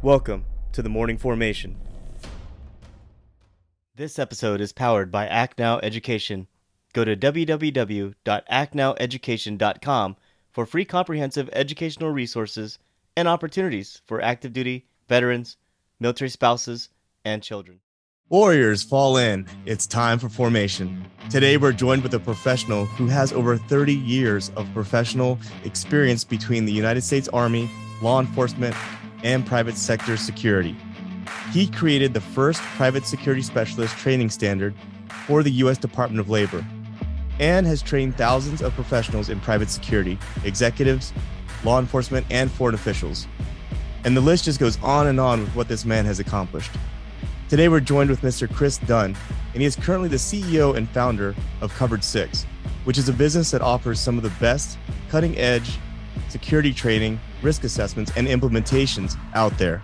Welcome to the Morning Formation. This episode is powered by Act Now Education. Go to www.actnoweducation.com for free comprehensive educational resources and opportunities for active duty, veterans, military spouses, and children. Warriors fall in. It's time for formation. Today we're joined with a professional who has over 30 years of professional experience between the United States Army, law enforcement, and private sector security. He created the first private security specialist training standard for the U.S. Department of Labor and has trained thousands of professionals in private security, executives, law enforcement, and foreign officials. And the list just goes on and on with what this man has accomplished. Today we're joined with Mr. Chris Dunn, and he is currently the CEO and founder of Covered 6, which is a business that offers some of the best cutting-edge security training, risk assessments, and implementations out there.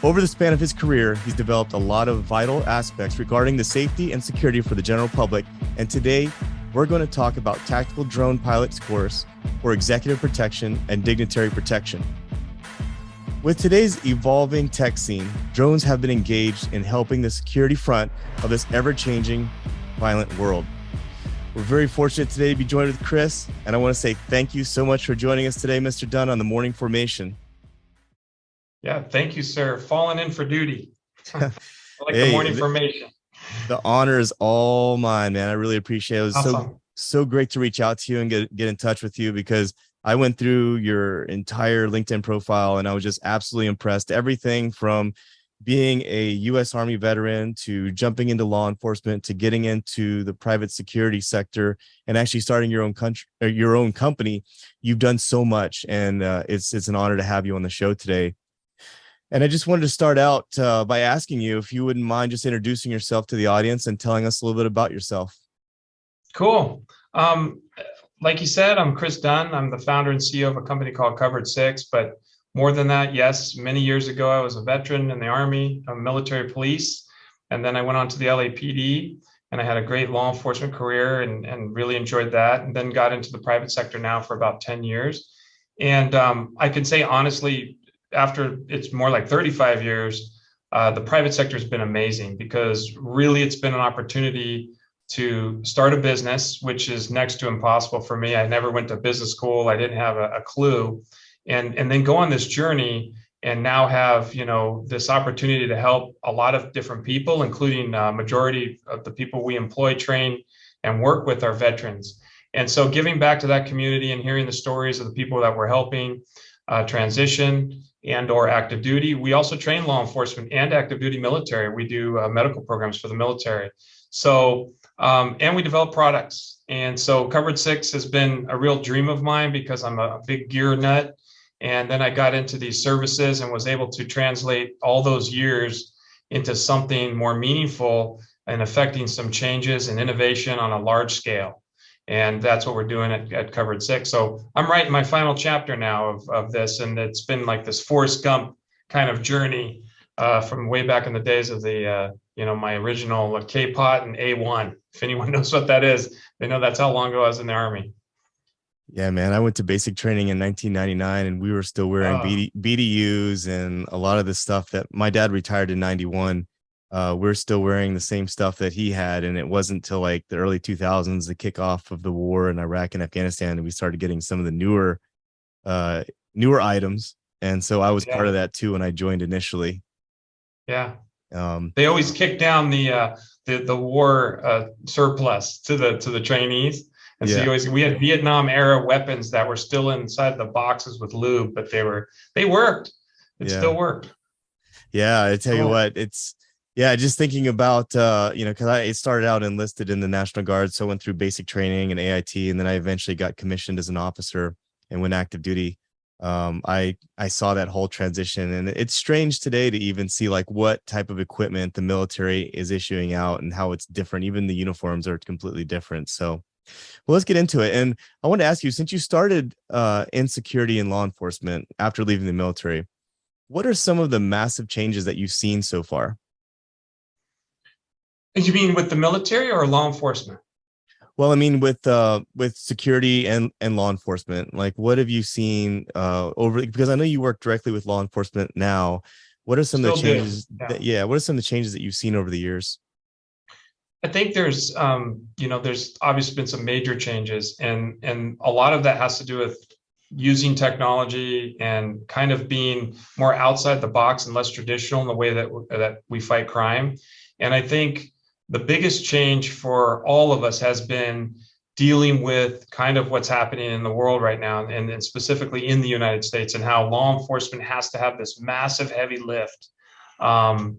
Over the span of his career, he's developed a lot of vital aspects regarding the safety and security for the general public, and today we're going to talk about tactical drone pilot's course for executive protection and dignitary protection. With today's evolving tech scene, drones have been engaged in helping the security front of this ever-changing, violent world. We're very fortunate today to be joined with Chris, and I want to say thank you so much for joining us today, Mr. Dunn, on the Morning Formation. Yeah, thank you, sir. Falling in for duty. I like the Morning Formation. The honor is all mine, man. I really appreciate it. It was Awesome. so great to reach out to you and get in touch with you, because I went through your entire LinkedIn profile and I was just absolutely impressed. Everything from being a U.S. Army veteran to jumping into law enforcement to getting into the private security sector and actually starting your own company. You've done so much, and it's an honor to have you on the show today. And I just wanted to start out by asking you if you wouldn't mind just introducing yourself to the audience and telling us a little bit about yourself. Cool. Like you said, I'm Chris Dunn. I'm the founder and CEO of a company called Covered 6, but more than that, yes, many years ago, I was a veteran in the Army, a military police, and then I went on to the LAPD, and I had a great law enforcement career and really enjoyed that, and then got into the private sector now for about 10 years. And I can say honestly, after it's more like 35 years, the private sector has been amazing, because really it's been an opportunity to start a business, which is next to impossible for me. I never went to business school. I didn't have a clue. And then go on this journey and now have, this opportunity to help a lot of different people, including majority of the people we employ, train, and work with are veterans. And so giving back to that community and hearing the stories of the people that we're helping transition and or active duty. We also train law enforcement and active duty military. We do medical programs for the military. So, and we develop products. And so Covered 6 has been a real dream of mine, because I'm a big gear nut. And then I got into these services and was able to translate all those years into something more meaningful and affecting some changes and innovation on a large scale. And that's what we're doing at Covered 6. So I'm writing my final chapter now of this, and it's been like this Forrest Gump kind of journey from way back in the days of the, my original K-Pot and A1. If anyone knows what that is, they know that's how long ago I was in the Army. Yeah, man, I went to basic training in 1999, and we were still wearing BDUs and a lot of the stuff that my dad retired in 91. We're still wearing the same stuff that he had. And it wasn't until like the early 2000s, the kickoff of the war in Iraq and Afghanistan, that we started getting some of the newer items. And so I was part of that too when I joined initially. Yeah. They always kick down the war surplus to the trainees. And so we had Vietnam era weapons that were still inside the boxes with lube, but they worked. It still worked. Yeah. I tell you what, just thinking about, because I started out enlisted in the National Guard. So I went through basic training and AIT, and then I eventually got commissioned as an officer and went active duty. I saw that whole transition, and it's strange today to even see like what type of equipment the military is issuing out and how it's different. Even the uniforms are completely different. So, well, let's get into it. And I want to ask you, since you started in security and law enforcement after leaving the military, what are some of the massive changes that you've seen so far? You mean with the military or law enforcement? Well, I mean, with security and law enforcement, like what have you seen over, because I know you work directly with law enforcement now. What are some of the Still do. changes Yeah. that, yeah, what are some of the changes that you've seen over the years? I think there's, there's obviously been some major changes, and a lot of that has to do with using technology and kind of being more outside the box and less traditional in the way that we fight crime. And I think the biggest change for all of us has been dealing with kind of what's happening in the world right now, and specifically in the United States, and how law enforcement has to have this massive heavy lift,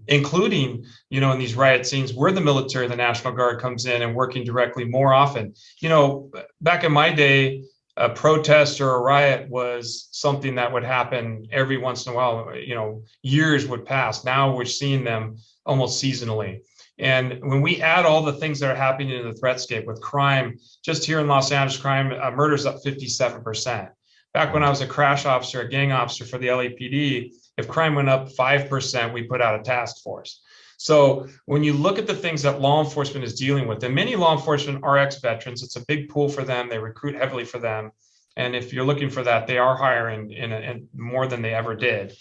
including, in these riot scenes where the military, the National Guard comes in and working directly more often. Back in my day, a protest or a riot was something that would happen every once in a while. Years would pass. Now we're seeing them almost seasonally. And when we add all the things that are happening in the threatscape with crime, just here in Los Angeles, crime, murder's up 57%. Back when I was a crash officer, a gang officer for the LAPD, if crime went up 5%, we put out a task force. So when you look at the things that law enforcement is dealing with, and many law enforcement are ex-veterans, it's a big pool for them. They recruit heavily for them. And if you're looking for that, they are hiring in more than they ever did.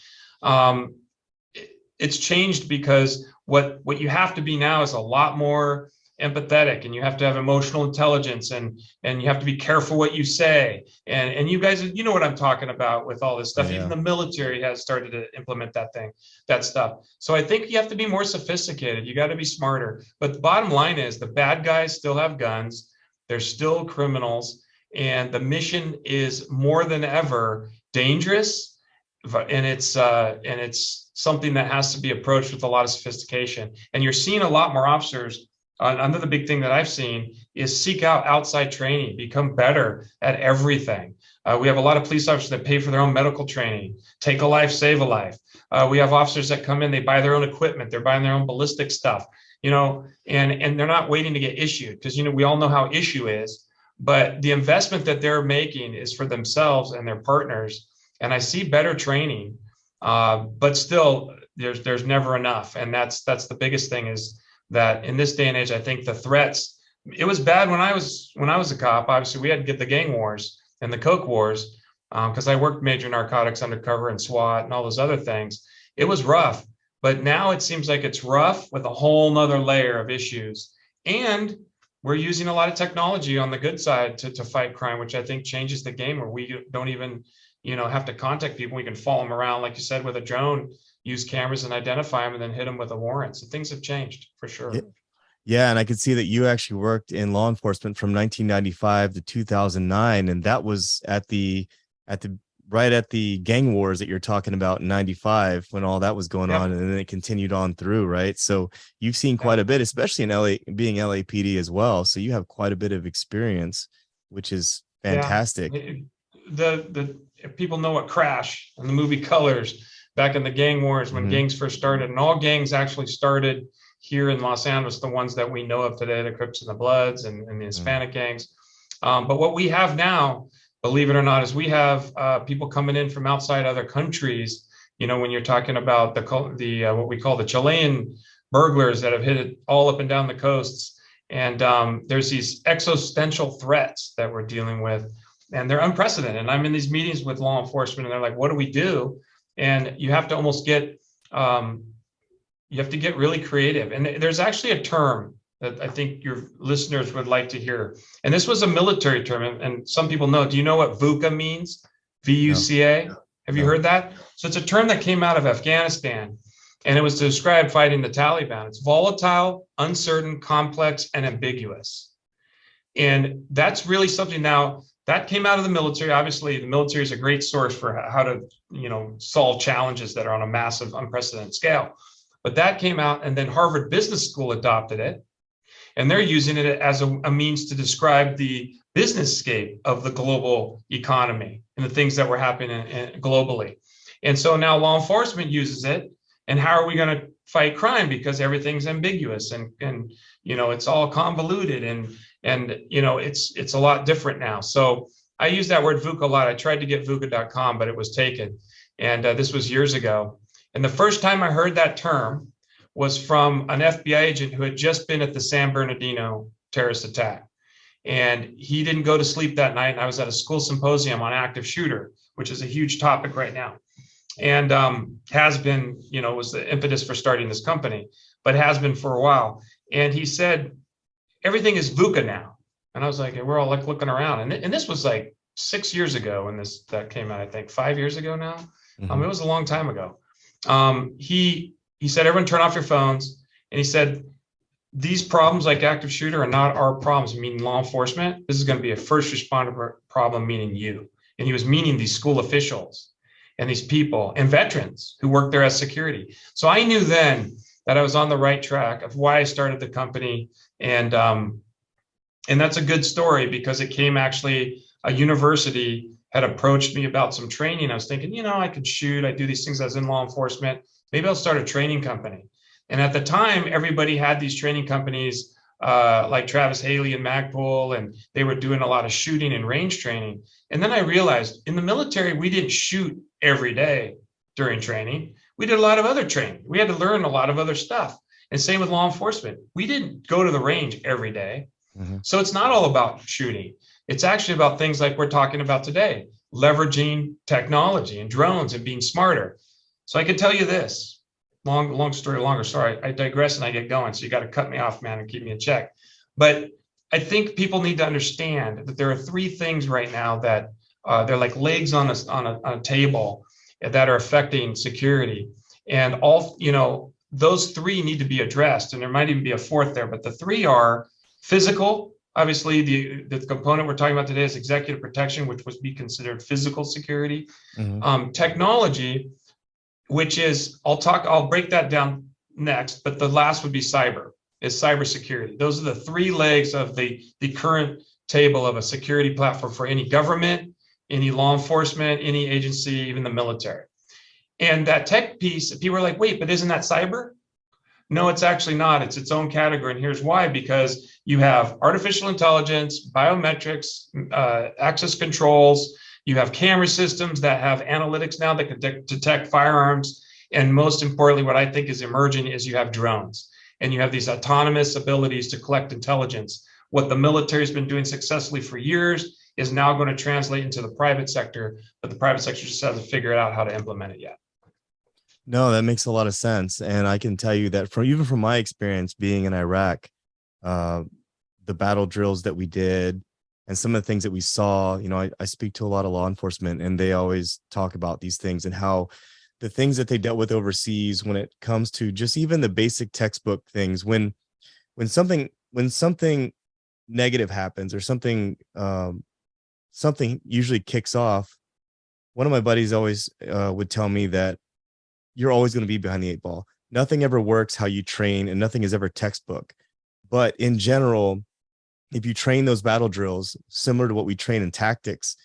It's changed because what you have to be now is a lot more empathetic, and you have to have emotional intelligence, and you have to be careful what you say. And you guys, you know what I'm talking about with all this stuff. Yeah. Even the military has started to implement that stuff. So I think you have to be more sophisticated. You got to be smarter. But the bottom line is the bad guys still have guns. They're still criminals. And the mission is more than ever dangerous. And it's something that has to be approached with a lot of sophistication. And you're seeing a lot more officers. Another big thing that I've seen is seek out outside training, become better at everything. We have a lot of police officers that pay for their own medical training, take a life, save a life. We have officers that come in, they buy their own equipment, they're buying their own ballistic stuff, and they're not waiting to get issued, because, we all know how issue is, but the investment that they're making is for themselves and their partners. And I see better training, but still there's never enough. And that's the biggest thing, is that in this day and age, I think the threats, it was bad when I was a cop. Obviously, we had to get the gang wars and the coke wars, because I worked major narcotics undercover and SWAT and all those other things. It was rough, but now it seems like it's rough with a whole nother layer of issues. And we're using a lot of technology on the good side to fight crime, which I think changes the game, where we don't even, have to contact people. We can follow them around, like you said, with a drone, use cameras and identify them, and then hit them with a warrant. So things have changed for sure. Yeah, and I could see that you actually worked in law enforcement from 1995 to 2009, and that was right at the gang wars that you're talking about in 95, when all that was going on, and then it continued on through, right? So you've seen quite a bit, especially in LA, being LAPD as well. So you have quite a bit of experience, which is fantastic. The people know what Crash and the movie Colors, back in the gang wars when gangs first started, and all gangs actually started here in Los Angeles, the ones that we know of today, the Crips and the Bloods and the Hispanic gangs. But what we have now, believe it or not, is we have people coming in from outside other countries. When you're talking about the what we call the Chilean burglars that have hit it all up and down the coasts. And there's these existential threats that we're dealing with, and they're unprecedented. And I'm in these meetings with law enforcement, and they're like, what do we do? And you have to almost get, you have to get really creative. And there's actually a term that I think your listeners would like to hear. And this was a military term, and some people know. Do you know what Vuca means? VUCA? No. Have you heard that? So it's a term that came out of Afghanistan, and it was to describe fighting the Taliban. It's volatile, uncertain, complex, and ambiguous. And that's really something now that came out of the military. Obviously, the military is a great source for how to, solve challenges that are on a massive, unprecedented scale. But that came out, and then Harvard Business School adopted it, and they're using it as a means to describe the business scape of the global economy and the things that were happening globally. And so now law enforcement uses it. And how are we going to fight crime? Because everything's ambiguous, and it's all convoluted, and it's a lot different now. So I use that word Vuca a lot. I tried to get Vuca.com, but it was taken. And this was years ago. And the first time I heard that term was from an FBI agent who had just been at the San Bernardino terrorist attack. And he didn't go to sleep that night. And I was at a school symposium on active shooter, which is a huge topic right now. And has been, was the impetus for starting this company, but has been for a while. And he said, everything is Vuca now. And I was like, and we're all like looking around. And this was like 6 years ago when that came out, I think 5 years ago now. It was a long time ago. He said, everyone turn off your phones. And he said, these problems like active shooter are not our problems, meaning law enforcement. This is going to be a first responder problem, meaning you. And he was meaning these school officials and these people and veterans who work there as security. So I knew then that I was on the right track of why I started the company. And that's a good story because it came actually, a university had approached me about some training. I was thinking, I could shoot. I do these things as in law enforcement. Maybe I'll start a training company. And at the time, everybody had these training companies like Travis Haley and Magpul, and they were doing a lot of shooting and range training. And then I realized in the military, we didn't shoot every day during training. We did a lot of other training. We had to learn a lot of other stuff. And same with law enforcement. We didn't go to the range every day. So it's not all about shooting. It's actually about things like we're talking about today, leveraging technology and drones and being smarter. So I can tell you this, long story, longer story. I digress and I get going. So you got to cut me off, man, and keep me in check. But I think people need to understand that there are three things right now that they're like legs on a table that are affecting security. And all, those three need to be addressed. And there might even be a fourth there, but the three are physical. Obviously, the component we're talking about today is executive protection, which would be considered physical security. Technology, which is, I'll break that down next, but the last would be cyber, is cybersecurity. Those are the three legs of the current table of a security platform for any government, any law enforcement, any agency, even the military. And that tech piece, people are like, wait, but isn't that cyber? No, it's actually not. It's its own category. And here's why, because you have artificial intelligence, biometrics, access controls, you have camera systems that have analytics now that can detect firearms. And most importantly, what I think is emerging is you have drones and you have these autonomous abilities to collect intelligence. What the military has been doing successfully for years is now going to translate into the private sector, but the private sector just hasn't figured out how to implement it yet. No, that makes a lot of sense. And I can tell you that even from my experience being in Iraq, the battle drills that we did and some of the things that we saw, I speak to a lot of law enforcement and they always talk about these things and how the things that they dealt with overseas when it comes to just even the basic textbook things, when something negative happens or something usually kicks off. One of my buddies always would tell me that you're always going to be behind the 8 ball. Nothing ever works how you train and nothing is ever textbook. But in general, if you train those battle drills similar to what we train in tactics,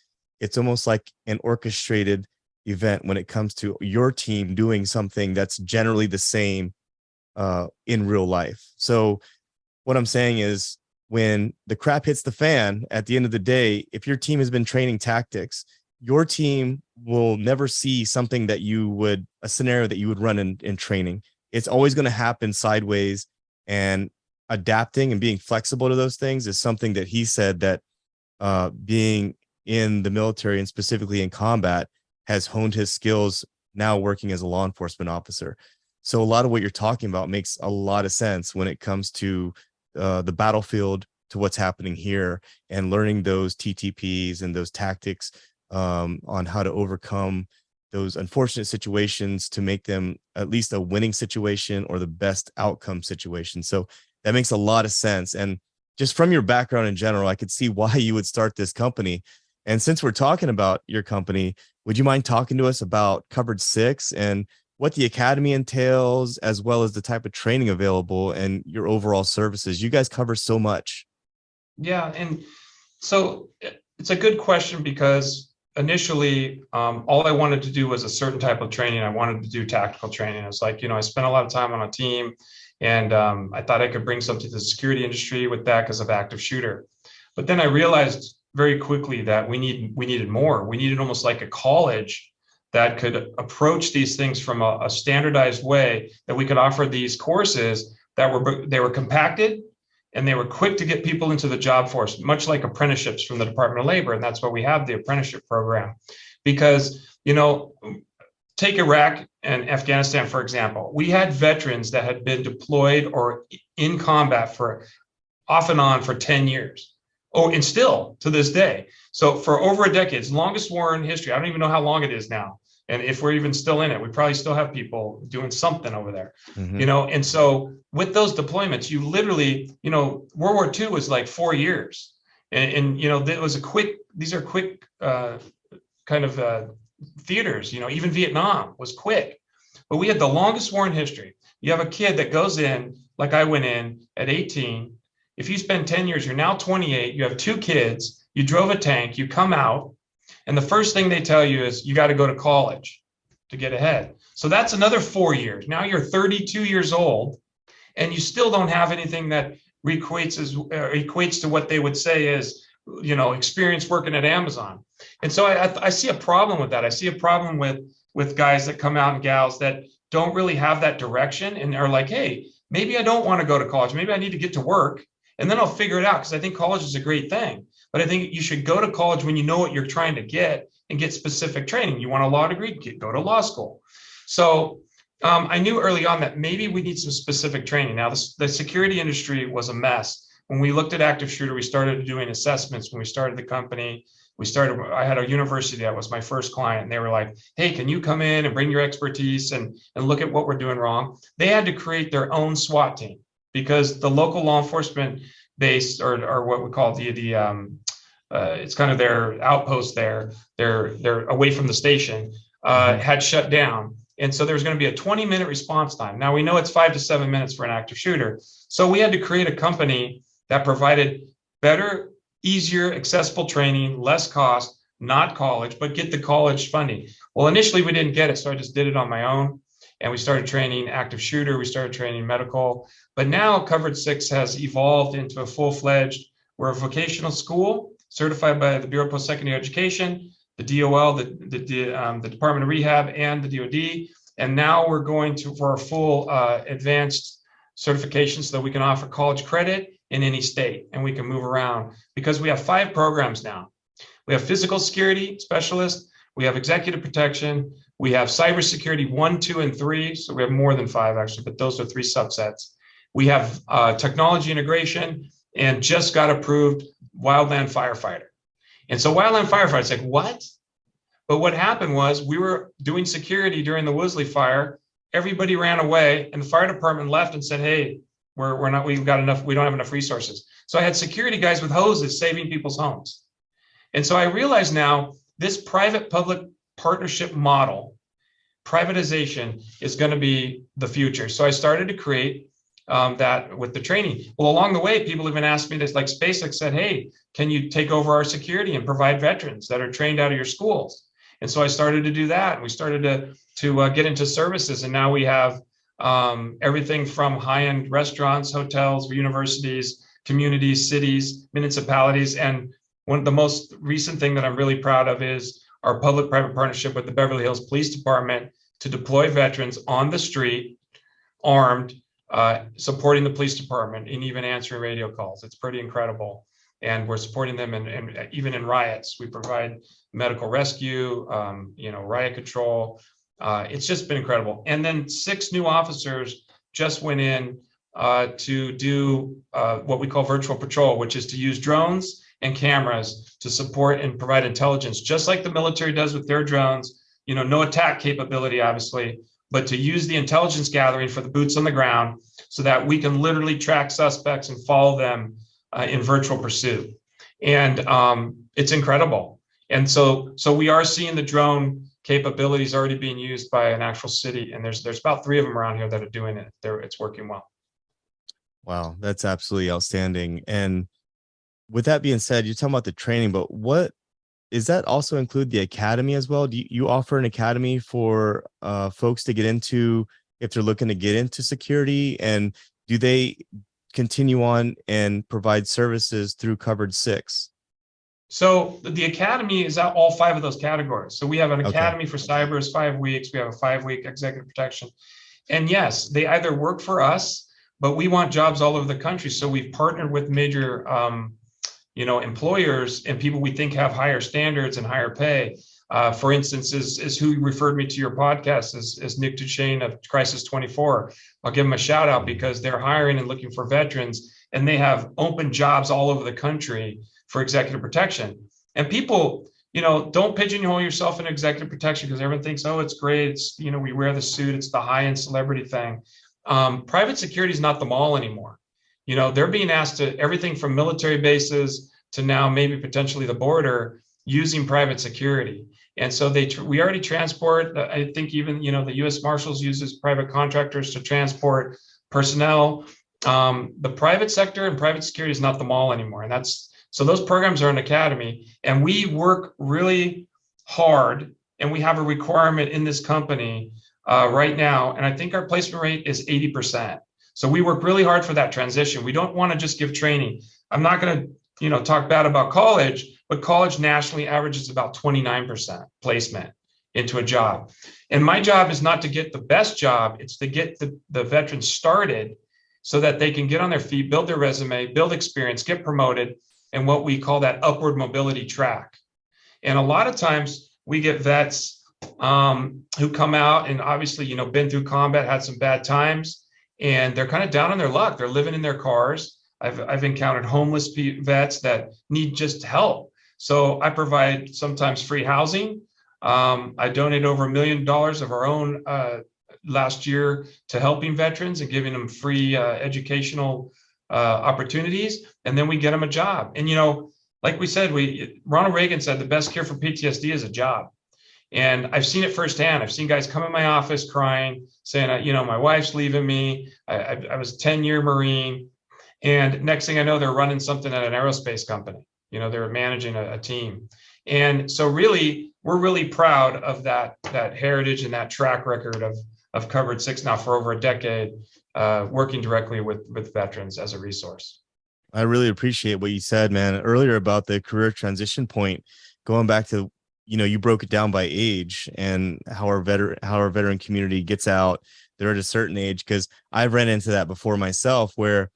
it's almost like an orchestrated event when it comes to your team doing something that's generally the same in real life. So what I'm saying is when the crap hits the fan at the end of the day, if your team has been training tactics, your team will never see something that a scenario that you would run in training. It's always going to happen sideways, and adapting and being flexible to those things is something that he said that being in the military and specifically in combat has honed his skills now working as a law enforcement officer. So a lot of what you're talking about makes a lot of sense when it comes to the battlefield to what's happening here and learning those TTPs and those tactics on how to overcome those unfortunate situations to make them at least a winning situation or the best outcome situation. So that makes a lot of sense. And just from your background in general, I could see why you would start this company. And since we're talking about your company, would you mind talking to us about Covered 6 and what the academy entails, as well as the type of training available and your overall services? You guys cover so much. Yeah. And so it's a good question because initially, all I wanted to do was a certain type of training. I wanted to do tactical training. It's like, I spent a lot of time on a team and I thought I could bring something to the security industry with that because of active shooter. But then I realized very quickly that we needed more. We needed almost like a college that could approach these things from a standardized way, that we could offer these courses that were compacted and they were quick to get people into the job force, much like apprenticeships from the Department of Labor. And that's why we have the apprenticeship program. Because, take Iraq and Afghanistan, for example. We had veterans that had been deployed or in combat for off and on for 10 years. Oh, and still to this day. So for over a decade, it's the longest war in history. I don't even know how long it is now. And if we're even still in it, we probably still have people doing something over there, and so with those deployments, you literally, World War II was like 4 years. And it was these are quick kind of theaters, even Vietnam was quick, but we had the longest war in history. You have a kid that goes in, like I went in at 18. If you spend 10 years, you're now 28, you have 2 kids, you drove a tank, you come out, and the first thing they tell you is you got to go to college to get ahead. So that's another 4 years. Now you're 32 years old, and you still don't have anything that equates to what they would say is, experience working at Amazon. And so I see a problem with that. I see a problem with guys that come out and gals that don't really have that direction and are like, hey, maybe I don't want to go to college. Maybe I need to get to work, and then I'll figure it out, because I think college is a great thing. But I think you should go to college when you know what you're trying to get and get specific training. You want a law degree, go to law school. So I knew early on that maybe we need some specific training. Now, the security industry was a mess. When we looked at active shooter, we started doing assessments. When we started the company, I had a university that was my first client, and they were like, hey, can you come in and bring your expertise and look at what we're doing wrong? They had to create their own SWAT team, because the local law enforcement base, or what we call it's kind of their outpost there, they're away from the station, had shut down. And so there's going to be a 20-minute response time. Now, we know it's 5 to 7 minutes for an active shooter. So we had to create a company that provided better, easier, accessible training, less cost, not college, but get the college funding. Well, initially we didn't get it, so I just did it on my own. And we started training active shooter, we started training medical. But now Covered 6 has evolved into a full-fledged, we're a vocational school certified by the Bureau of Post-Secondary Education, the DOL, the Department of Rehab, and the DOD. And now we're going for a full advanced certification so that we can offer college credit in any state, and we can move around, because we have 5 programs now. We have physical security specialist, we have executive protection, we have cybersecurity 1, 2, and 3. So we have more than 5 actually, but those are 3 subsets. We have technology integration, and just got approved wildland firefighter. And so wildland firefighter, it's like, what? But what happened was, we were doing security during the Woolsey fire. Everybody ran away, and the fire department left and said, hey, we don't have enough resources. So I had security guys with hoses saving people's homes. And so I realize now, this private-public partnership model, privatization, is going to be the future. So I started to create that with the training. Well, along the way, people even asked me this, like SpaceX said, hey, can you take over our security and provide veterans that are trained out of your schools? And so I started to do that. We started to get into services, and now we have everything from high-end restaurants, hotels, universities, communities, cities, municipalities. And one of the most recent thing that I'm really proud of is our public-private partnership with the Beverly Hills Police Department to deploy veterans on the street, armed, supporting the police department and even answering radio calls. It's pretty incredible. And we're supporting them, and even in riots, we provide medical rescue, riot control. It's just been incredible. And then 6 new officers just went in to do what we call virtual patrol, which is to use drones and cameras to support and provide intelligence, just like the military does with their drones. No attack capability, obviously, but to use the intelligence gathering for the boots on the ground so that we can literally track suspects and follow them in virtual pursuit. And it's incredible. And so we are seeing the drone capabilities already being used by an actual city, and there's about 3 of them around here that are doing it. It's working well. Wow, that's absolutely outstanding. And with that being said, you're talking about the training, but what does that also include the academy as well? Do you offer an academy for folks to get into if they're looking to get into security? And do they continue on and provide services through Covered 6? So the academy is out all 5 of those categories. So we have an academy for cyber is 5 weeks. We have a 5-week executive protection. And yes, they either work for us but we want jobs all over the country. So we've partnered with major, employers and people we think have higher standards and higher pay. For instance, is who referred me to your podcast is Nick Duchesne of Crisis 24. I'll give him a shout out because they're hiring and looking for veterans, and they have open jobs all over the country for executive protection. And people, don't pigeonhole yourself in executive protection because everyone thinks, oh, it's great. It's, we wear the suit. It's the high-end celebrity thing. Private security is not the mall anymore. They're being asked to everything from military bases to now maybe potentially the border using private security. And so we already transport, I think even, the U.S. Marshals uses private contractors to transport personnel. The private sector and private security is not the mall anymore. And so those programs are an academy, and we work really hard, and we have a requirement in this company right now. And I think our placement rate is 80%. So we work really hard for that transition. We don't want to just give training. I'm not going to, talk bad about college, but college nationally averages about 29% placement into a job. And my job is not to get the best job, it's to get the veterans started so that they can get on their feet, build their resume, build experience, get promoted, and what we call that upward mobility track. And a lot of times we get vets who come out and obviously, been through combat, had some bad times, and they're kind of down on their luck. They're living in their cars. I've encountered homeless vets that need just help. So I provide sometimes free housing. I donate over $1 million of our own last year to helping veterans and giving them free educational opportunities. And then we get them a job. And, like we said, Ronald Reagan said the best cure for PTSD is a job. And I've seen it firsthand. I've seen guys come in my office crying, saying, my wife's leaving me. I was a 10-year Marine. And next thing I know, they're running something at an aerospace company. They're managing a team. And so really, we're really proud of that heritage and that track record of Covered 6 now for over a decade, working directly with veterans as a resource. I really appreciate what you said, man, earlier about the career transition point, going back to, you broke it down by age and how our veteran community gets out. They're at a certain age, because I've ran into that before myself, where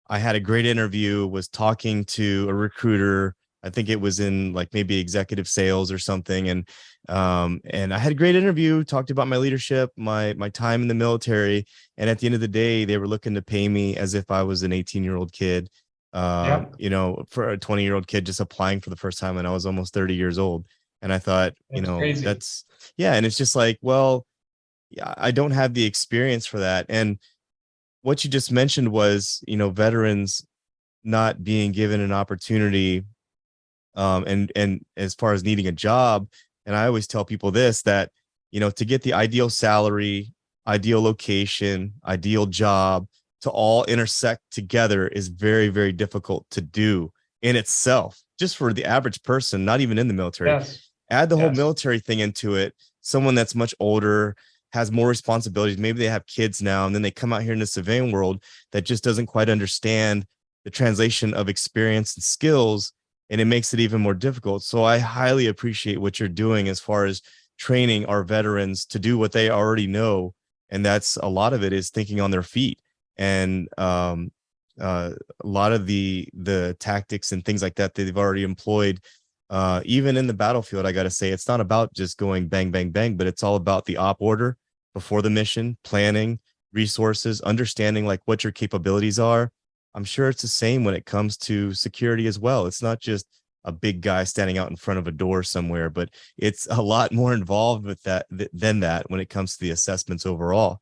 I had a great interview, was talking to a recruiter. I think it was in like maybe executive sales or something. And I had a great interview, talked about my leadership, my time in the military. And at the end of the day, they were looking to pay me as if I was an 18-year-old kid, for a 20-year-old kid just applying for the first time. And I was almost 30 years old. And I thought, crazy. And it's just like, well, yeah, I don't have the experience for that. And what you just mentioned was, veterans not being given an opportunity, and as far as needing a job. And I always tell people this, that, to get the ideal salary, ideal location, ideal job to all intersect together is very, very difficult to do in itself, just for the average person, not even in the military. Yes. Add the whole military thing into it. Someone that's much older, has more responsibilities. Maybe they have kids now, and then they come out here in the civilian world that just doesn't quite understand the translation of experience and skills, and it makes it even more difficult. So I highly appreciate what you're doing as far as training our veterans to do what they already know. And that's a lot of it is thinking on their feet. And a lot of the tactics and things like that they've already employed, even in the battlefield. I got to say, it's not about just going bang, bang, bang, but it's all about the op order before the mission, planning, resources, understanding like what your capabilities are. I'm sure it's the same when it comes to security as well. It's not just a big guy standing out in front of a door somewhere, but it's a lot more involved with that than that when it comes to the assessments overall.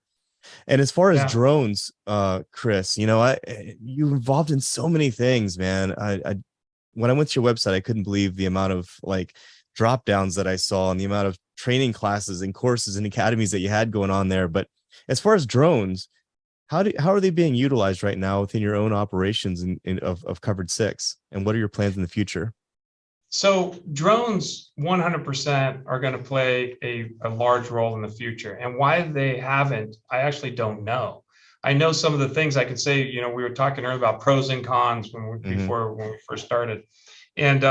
And as far as drones, Chris, you're involved in so many things, man. When I went to your website, I couldn't believe the amount of like drop downs that I saw and the amount of training classes and courses and academies that you had going on there. But as far as drones, how are they being utilized right now within your own operations of Covered 6? And what are your plans in the future? So drones 100% are going to play a large role in the future. And why they haven't, I actually don't know. I know some of the things I could say, we were talking earlier about pros and cons when we first started. And,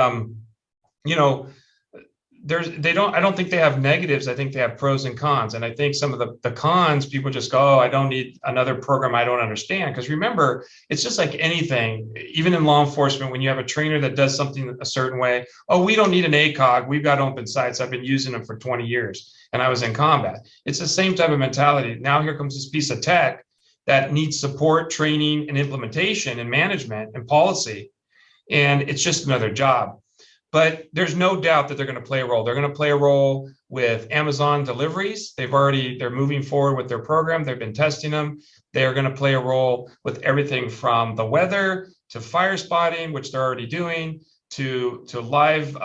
I don't think they have negatives. I think they have pros and cons. And I think some of the cons, people just go, oh, I don't need another program I don't understand. Because remember, it's just like anything, even in law enforcement, when you have a trainer that does something a certain way, oh, we don't need an ACOG. We've got open sights. I've been using them for 20 years and I was in combat. It's the same type of mentality. Now here comes this piece of tech that needs support, training, and implementation and management and policy. And it's just another job. But there's no doubt that they're going to play a role. They're going to play a role with Amazon deliveries. They're moving forward with their program. They've been testing them. They're going to play a role with everything from the weather to fire spotting, which they're already doing, to live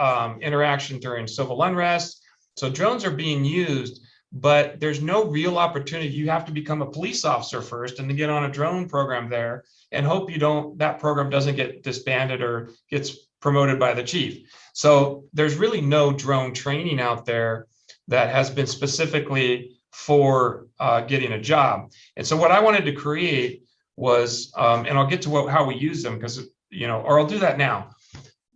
interaction during civil unrest. So drones are being used, but there's no real opportunity. You have to become a police officer first and then get on a drone program there and hope that program doesn't get disbanded or gets promoted by the chief. So there's really no drone training out there that has been specifically for getting a job. And so what I wanted to create was, and I'll get to how we use them because, or I'll do that now.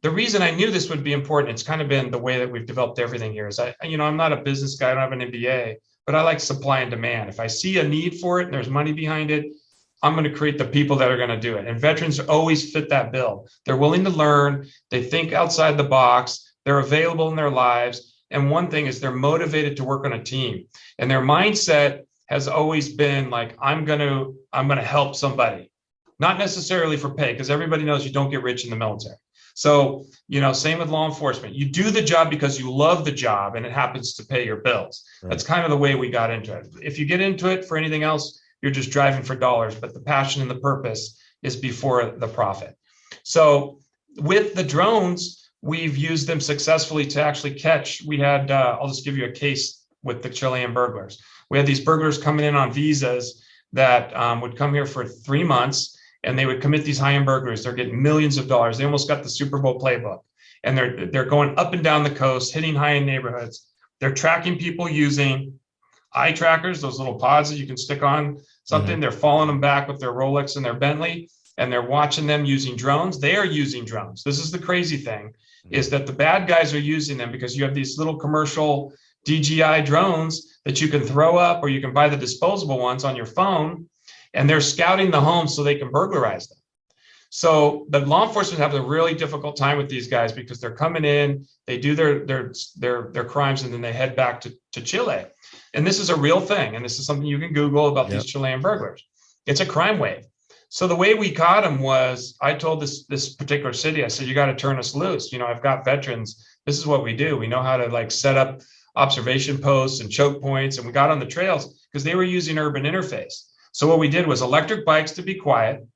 The reason I knew this would be important, it's kind of been the way that we've developed everything here is I'm not a business guy, I don't have an MBA, but I like supply and demand. If I see a need for it and there's money behind it, I'm going to create the people that are going to do it. And veterans always fit that bill. They're willing to learn. They think outside the box. They're available in their lives. And one thing is they're motivated to work on a team. And their mindset has always been like, I'm going to help somebody, not necessarily for pay, because everybody knows you don't get rich in the military. So, same with law enforcement. You do the job because you love the job and it happens to pay your bills. Right. That's kind of the way we got into it. If you get into it for anything else, you're just driving for dollars, but the passion and the purpose is before the profit. So with the drones, we've used them successfully to actually catch. We had, I'll just give you a case with the Chilean burglars. We had these burglars coming in on visas that would come here for 3 months and they would commit these high-end burglaries. They're getting millions of dollars. They almost got the Super Bowl playbook. And they're going up and down the coast, hitting high-end neighborhoods. They're tracking people using eye trackers, those little pods that you can stick on something. Mm-hmm. They're following them back with their Rolex and their Bentley, and they're watching them using drones. They are using drones. This is the crazy thing, is that the bad guys are using them because you have these little commercial DJI drones that you can throw up, or you can buy the disposable ones on your phone, and they're scouting the homes so they can burglarize them. So the law enforcement have a really difficult time with these guys because they're coming in, they do their crimes, and then they head back to Chile. And this is a real thing. And this is something you can Google about these Chilean burglars. It's a crime wave. So the way we caught them was, I told this particular city, I said, you got to turn us loose. I've got veterans. This is what we do. We know how to set up observation posts and choke points. And we got on the trails because they were using urban interface. So what we did was electric bikes to be quiet,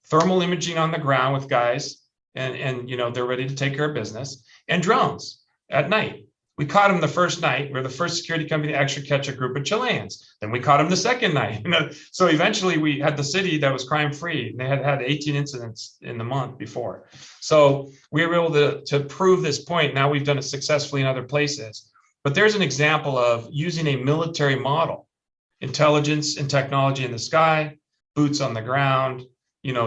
thermal imaging on the ground with guys, and they're ready to take care of business, and drones at night. We caught them the first night. We're the first security company to actually catch a group of Chileans. Then we caught them the second night. So eventually we had the city that was crime free. And they had 18 incidents in the month before. So we were able to prove this point. Now we've done it successfully in other places. But there's an example of using a military model, intelligence and technology in the sky, boots on the ground,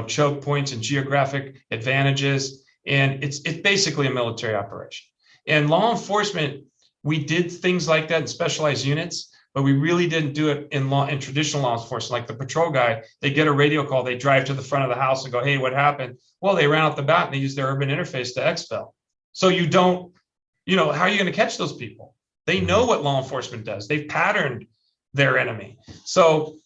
choke points and geographic advantages. And it's basically a military operation. And law enforcement, we did things like that in specialized units, but we really didn't do it in traditional law enforcement. Like the patrol guy, they get a radio call, they drive to the front of the house and go, hey, what happened? Well, they ran out the bat and they used their urban interface to exfil. So you don't, how are you going to catch those people? They know what law enforcement does. They've patterned their enemy. So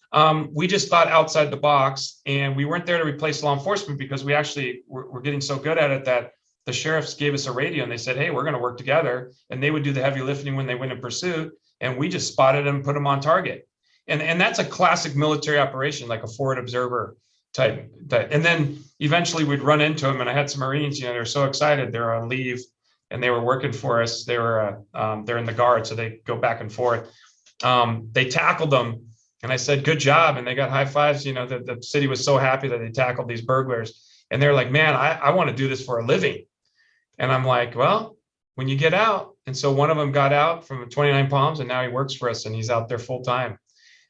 we just thought outside the box, and we weren't there to replace law enforcement because we actually were getting so good at it that the sheriffs gave us a radio and they said, hey, we're going to work together. And they would do the heavy lifting when they went in pursuit. And we just spotted them, put them on target. And that's a classic military operation, like a forward observer type. And then eventually we'd run into them. And I had some Marines, they're so excited. They're on leave and they were working for us. They're in the Guard, so they go back and forth. They tackled them. And I said, good job. And they got high fives. The city was so happy that they tackled these burglars. And they're like, man, I want to do this for a living. And I'm like, well, when you get out. And so one of them got out from 29 Palms, and now he works for us, and he's out there full time.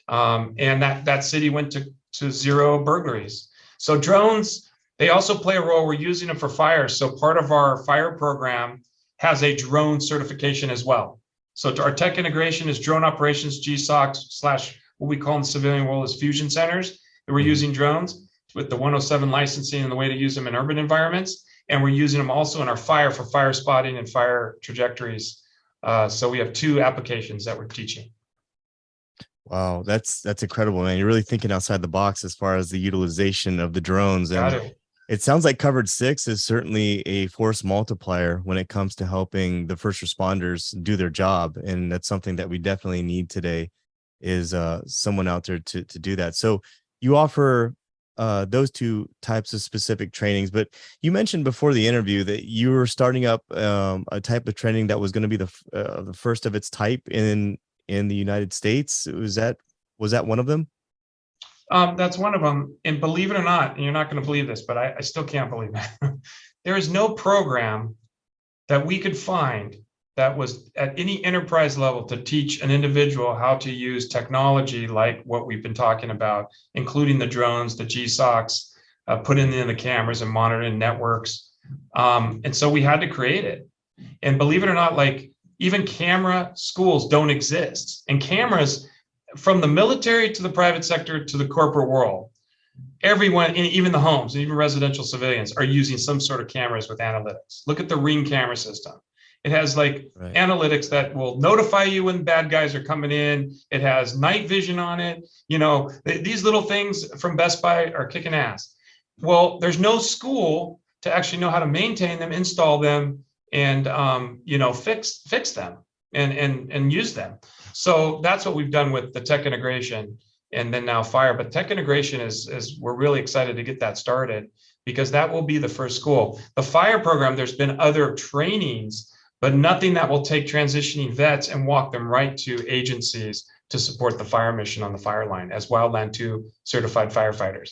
And that city went to 0 burglaries. So drones, they also play a role. We're using them for fire. So part of our fire program, has a drone certification as well. So our tech integration is drone operations, GSOC / what we call in the civilian world is fusion centers that we're using drones with the 107 licensing and the way to use them in urban environments. And we're using them also in our fire for fire spotting and fire trajectories. So we have 2 applications that we're teaching. Wow, that's incredible, man. You're really thinking outside the box as far as the utilization of the drones. And it sounds like Covered 6 is certainly a force multiplier when it comes to helping the first responders do their job. And that's something that we definitely need today is someone out there to do that. So you offer those 2 types of specific trainings, but you mentioned before the interview that you were starting up a type of training that was going to be the first of its type in the United States. Was that one of them? That's one of them. And believe it or not, and you're not going to believe this, but I still can't believe it. There is no program that we could find that was at any enterprise level to teach an individual how to use technology like what we've been talking about, including the drones, the GSOCs, putting in the cameras and monitoring networks. And so we had to create it. And believe it or not, like even camera schools don't exist. And cameras from the military to the private sector to the corporate world, everyone, even the homes, and even residential civilians are using some sort of cameras with analytics. Look at the Ring camera system. It has analytics that will notify you when bad guys are coming in. It has night vision on it. You know, these little things from Best Buy are kicking ass. Well, there's no school to actually know how to maintain them, install them, and fix them and use them. So that's what we've done with the tech integration and then now fire. But tech integration is we're really excited to get that started because that will be the first school. The fire program, there's been other trainings, but nothing that will take transitioning vets and walk them right to agencies to support the fire mission on the fire line as Wildland 2 certified firefighters.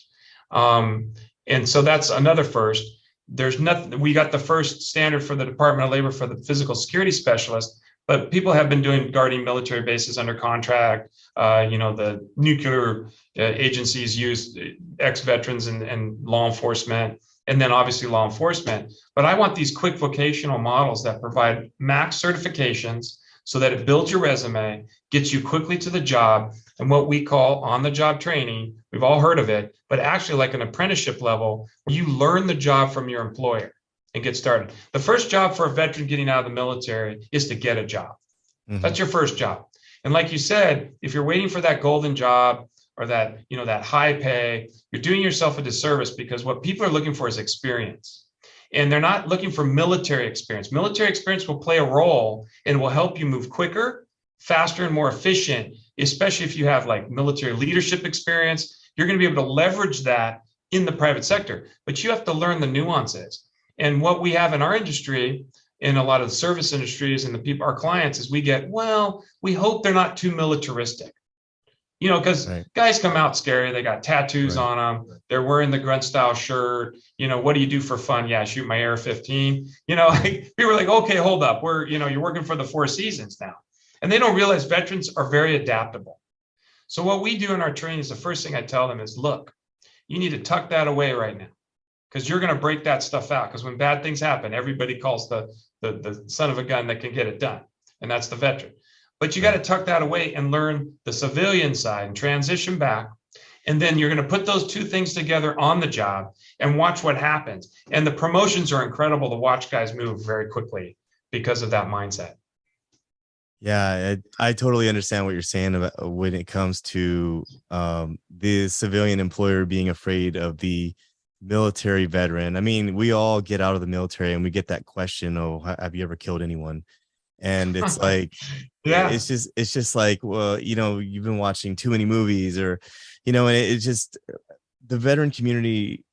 And so that's another first. There's nothing, we got the first standard for the Department of Labor for the physical security specialist, but people have been doing guarding military bases under contract. The nuclear agencies use ex-veterans and law enforcement, and then obviously law enforcement. But I want these quick vocational models that provide max certifications so that it builds your resume, gets you quickly to the job, and what we call on-the-job training. We've all heard of it, but actually like an apprenticeship level, where you learn the job from your employer and get started. The first job for a veteran getting out of the military is to get a job. Mm-hmm. That's your first job. And like you said, if you're waiting for that golden job or that, that high pay, you're doing yourself a disservice because what people are looking for is experience. And they're not looking for military experience. Military experience will play a role and will help you move quicker, faster, and more efficient, especially if you have like military leadership experience. You're going to be able to leverage that in the private sector, but you have to learn the nuances. And what we have in our industry, in a lot of the service industries and the people, our clients, is we hope they're not too militaristic. Because guys come out scary. They got tattoos on them. They're wearing the grunt style shirt. What do you do for fun? Yeah, I shoot my AR-15. People are like, okay, hold up. You're working for the Four Seasons now. And they don't realize veterans are very adaptable. So what we do in our training is the first thing I tell them is, look, you need to tuck that away right now because you're going to break that stuff out. Because when bad things happen, everybody calls the son of a gun that can get it done. And that's the veteran. But you got to tuck that away and learn the civilian side and transition back. And then you're going to put those 2 things together on the job and watch what happens. And the promotions are incredible to watch guys move very quickly because of that mindset. Yeah, I totally understand what you're saying about when it comes to the civilian employer being afraid of the military veteran. I mean, we all get out of the military and we get that question, oh, have you ever killed anyone? And it's like, it's just like, well, you've been watching too many movies and it's just the veteran community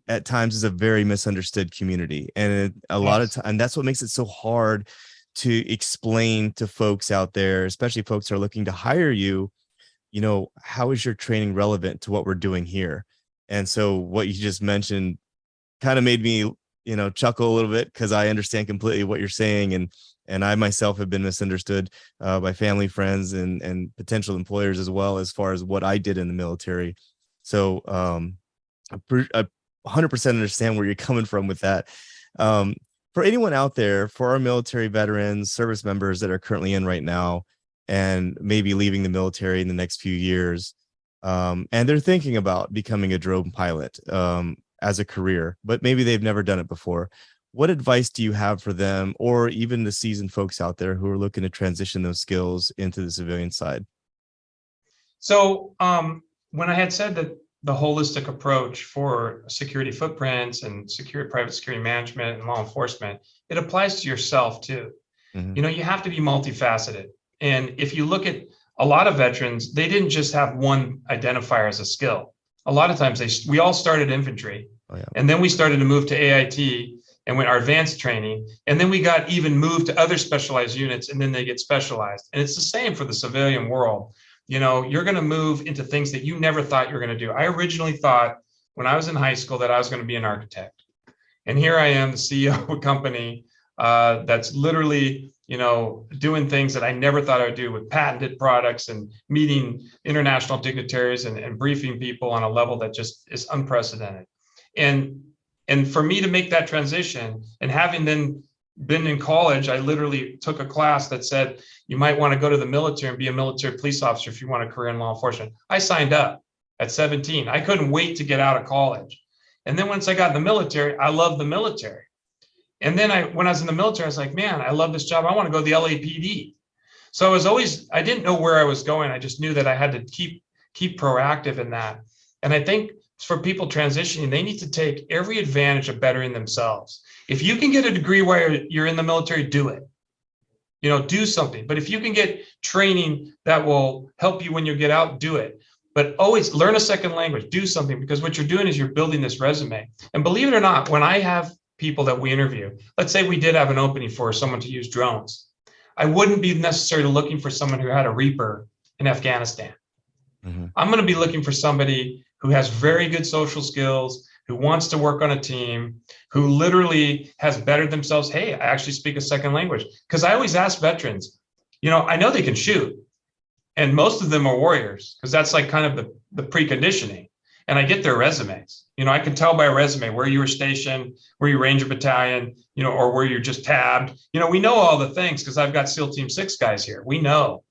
at times is a very misunderstood community. And a lot of time, and that's what makes it so hard to explain to folks out there, especially folks that are looking to hire you, how is your training relevant to what we're doing here? And so what you just mentioned kind of made me, chuckle a little bit because I understand completely what you're saying. And I myself have been misunderstood by family, friends, and potential employers as well, as far as what I did in the military. So I 100% understand where you're coming from with that. for anyone out there, for our military veterans, service members that are currently in right now, and maybe leaving the military in the next few years, and they're thinking about becoming a drone pilot as a career, but maybe they've never done it before. What advice do you have for them, or even the seasoned folks out there who are looking to transition those skills into the civilian side? So when I had said that the holistic approach for security footprints and private security management and law enforcement, it applies to yourself too. Mm-hmm. You have to be multifaceted. And if you look at a lot of veterans, they didn't just have one identifier as a skill. A lot of times we all started infantry, and then we started to move to AIT and went our advanced training, and then we got even moved to other specialized units, and then they get specialized. And it's the same for the civilian world. You're going to move into things that you never thought you were going to do. I originally thought when I was in high school that I was going to be an architect. And here I am, the CEO of a company that's literally, doing things that I never thought I would do, with patented products and meeting international dignitaries and briefing people on a level that just is unprecedented. And for me to make that transition, and having then been in college, I literally took a class that said, you might want to go to the military and be a military police officer if you want a career in law enforcement. I signed up at 17. I couldn't wait to get out of college. And then once I got in the military, I loved the military. And then when I was in the military, I was like, man, I love this job. I want to go to the LAPD. So I didn't know where I was going. I just knew that I had to keep proactive in that. And I think for people transitioning, they need to take every advantage of bettering themselves. If you can get a degree while you're in the military, do it. Do something. But if you can get training that will help you when you get out, do it. But always learn a second language, do something, because what you're doing is you're building this resume. And believe it or not, when I have people that we interview, let's say we did have an opening for someone to use drones, I wouldn't be necessarily looking for someone who had a Reaper in Afghanistan. Mm-hmm. I'm going to be looking for somebody who has very good social skills, who wants to work on a team, who literally has bettered themselves. Hey, I actually speak a second language. Because I always ask veterans, I know they can shoot, and most of them are warriors, because that's like kind of the preconditioning. And I get their resumes. I can tell by a resume where you were stationed, where you Ranger Battalion, or where you're just tabbed. We know all the things because I've got SEAL Team 6 guys here. We know.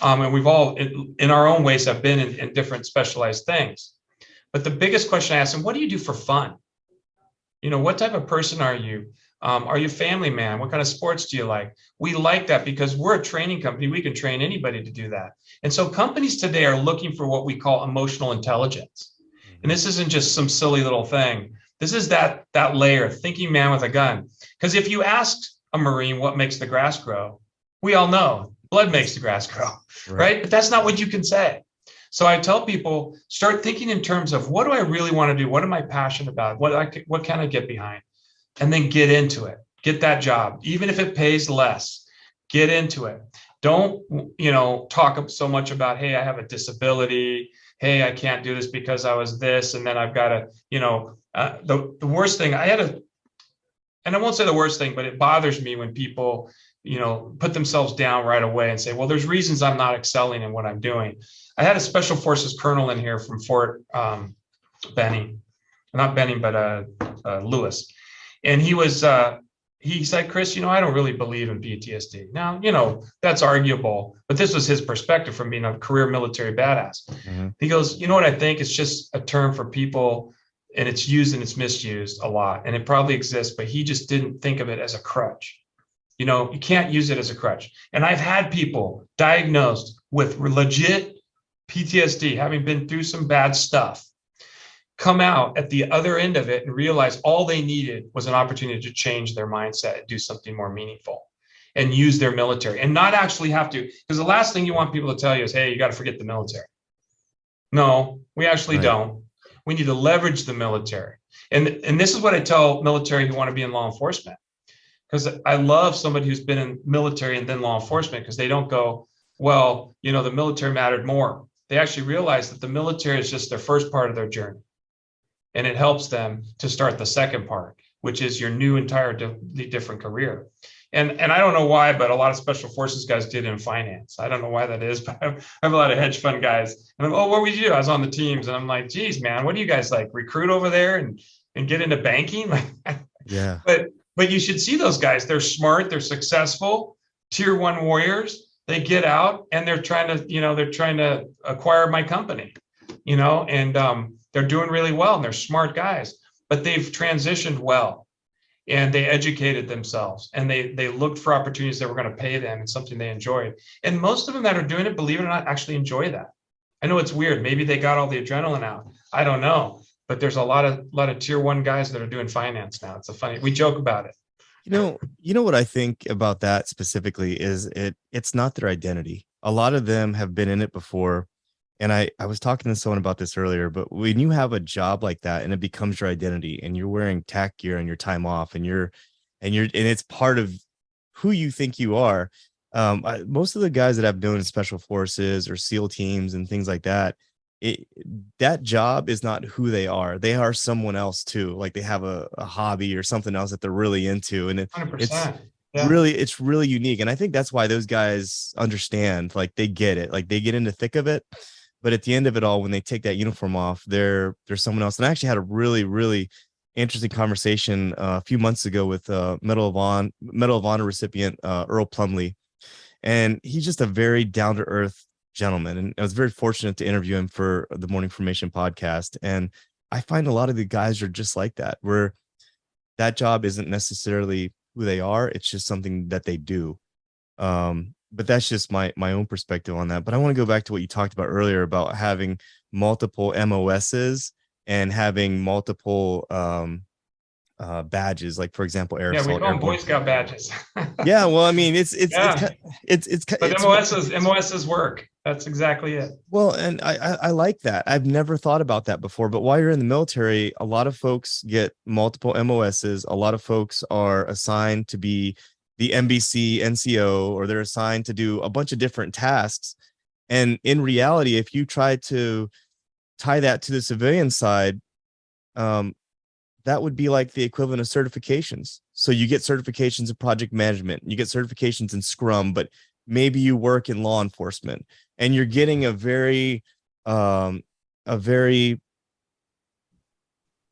And we've all, in our own ways, have been in different specialized things. But the biggest question I ask them, what do you do for fun? What type of person are you? Are you a family man? What kind of sports do you like? We like that because we're a training company. We can train anybody to do that. And so companies today are looking for what we call emotional intelligence. And this isn't just some silly little thing. This is that layer, thinking man with a gun. Because if you ask a Marine what makes the grass grow, we all know blood makes the grass grow, right? But that's not what you can say. So I tell people, start thinking in terms of, what do I really want to do? What am I passionate about? What can I get behind? And then get into it. Get that job, even if it pays less. Get into it. Don't, talk so much about, hey, I have a disability. Hey, I can't do this because I was this, and then I've got to, the worst thing and I won't say the worst thing, but it bothers me when people, put themselves down right away and say, well, there's reasons I'm not excelling in what I'm doing. I had a Special Forces colonel in here from Fort Benning, not Benning, but Lewis. And he said, Chris, I don't really believe in PTSD. Now, that's arguable, but this was his perspective from being a career military badass. Mm-hmm. He goes, what I think? It's just a term for people, and it's used and it's misused a lot, and it probably exists, but he just didn't think of it as a crutch. You can't use it as a crutch. And I've had people diagnosed with legit PTSD, having been through some bad stuff, come out at the other end of it and realize all they needed was an opportunity to change their mindset and do something more meaningful and use their military and not actually have to. Because the last thing you want people to tell you is, hey, you got to forget the military. No, we actually don't. We need to leverage the military. And this is what I tell military who want to be in law enforcement. Because I love somebody who's been in military and then law enforcement, because they don't go, well, the military mattered more. They actually realize that the military is just their first part of their journey. And it helps them to start the second part, which is your new entirely different career. And I don't know why, but a lot of special forces guys did in finance. I don't know why that is, but I have a lot of hedge fund guys. And I'm, what would you do? I was on the teams, and I'm like, geez, man, what do you guys like, recruit over there and get into banking? Yeah. But But you should see those guys. They're smart. They're successful. Tier 1 warriors. They get out and they're trying to acquire my company, and they're doing really well and they're smart guys, but they've transitioned well and they educated themselves and they looked for opportunities that were going to pay them and something they enjoyed. And most of them that are doing it, believe it or not, actually enjoy that. I know it's weird. Maybe they got all the adrenaline out. I don't know, but there's a lot of tier 1 guys that are doing finance now. We joke about it. You know what I think about that specifically is it's not their identity. A lot of them have been in it before. And I was talking to someone about this earlier, but when you have a job like that and it becomes your identity and you're wearing tack gear on your time off and it's part of who you think you are. Most of the guys that I've known in special forces or SEAL teams and things like that, that job is not who they are. They are someone else too. Like they have a hobby or something else that they're really into. And it's really unique. And I think that's why those guys understand, like they get it, like they get in the thick of it. But at the end of it all, when they take that uniform off, they're someone else. And I actually had a really, really interesting conversation a few months ago with Medal of Honor recipient Earl Plumley. And he's just a very down-to-earth gentleman. And I was very fortunate to interview him for the Morning Formation podcast. And I find a lot of the guys are just like that, where that job isn't necessarily who they are. It's just something that they do. But that's just my own perspective on that. But I want to go back to what you talked about earlier about having multiple MOSs and having multiple badges, like for example, air assault. Yeah, we call them Boy Scout badges. Yeah, well, I mean, it's but MOSs work. That's exactly it. Well, and I like that. I've never thought about that before. But while you're in the military, a lot of folks get multiple MOSs. A lot of folks are assigned to be the MBC NCO, or they're assigned to do a bunch of different tasks. And in reality, if you try to tie that to the civilian side, that would be like the equivalent of certifications. So you get certifications in project management, you get certifications in Scrum, but maybe you work in law enforcement and you're getting a very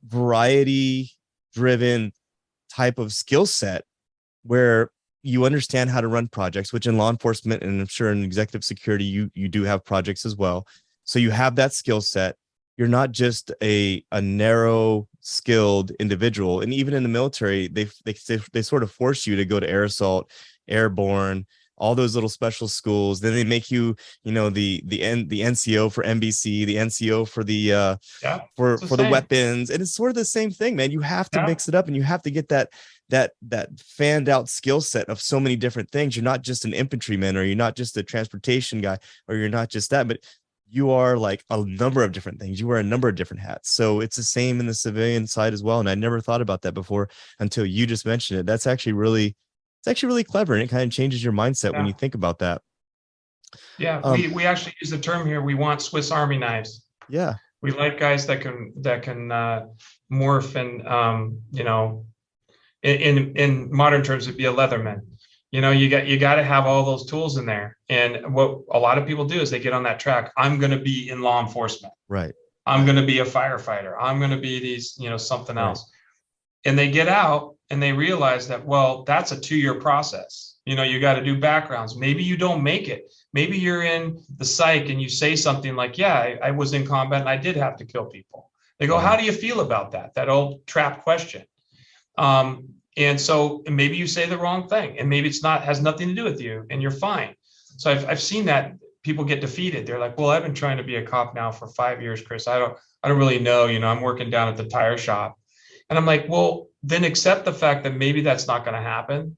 variety driven type of skill set where you understand how to run projects, which in law enforcement, and I'm sure in executive security, you do have projects as well. So you have that skill set. You're not just a narrow skilled individual. And even in the military, they sort of force you to go to air assault, airborne, all those little special schools. Then they make you, the NCO for MBC, the NCO for the for the weapons. And it's sort of the same thing, man. You have to mix it up and you have to get that fanned out skill set of so many different things. You're not just an infantryman, or you're not just a transportation guy, or you're not just that, but you are like a number of different things. You wear a number of different hats. So it's the same in the civilian side as well. And I never thought about that before until you just mentioned it. That's actually really clever. And it kind of changes your mindset when you think about that. Yeah. We actually use the term here. We want Swiss Army knives. Yeah. We like guys that can morph and, in modern terms, it'd be a Leatherman. You got to have all those tools in there. And what a lot of people do is they get on that track. I'm going to be in law enforcement. Right. I'm going to be a firefighter. I'm going to be these, something else. And they get out and they realize that, well, that's a 2-year process. You got to do backgrounds. Maybe you don't make it. Maybe you're in the psych and you say something like, yeah, I was in combat and I did have to kill people. They go, how do you feel about that? That old trap question. And so maybe you say the wrong thing, and maybe has nothing to do with you, and you're fine. So I've seen that people get defeated. They're like, well, I've been trying to be a cop now for 5 years, Chris. I don't really know. I'm working down at the tire shop. And I'm like, well, then accept the fact that maybe that's not going to happen.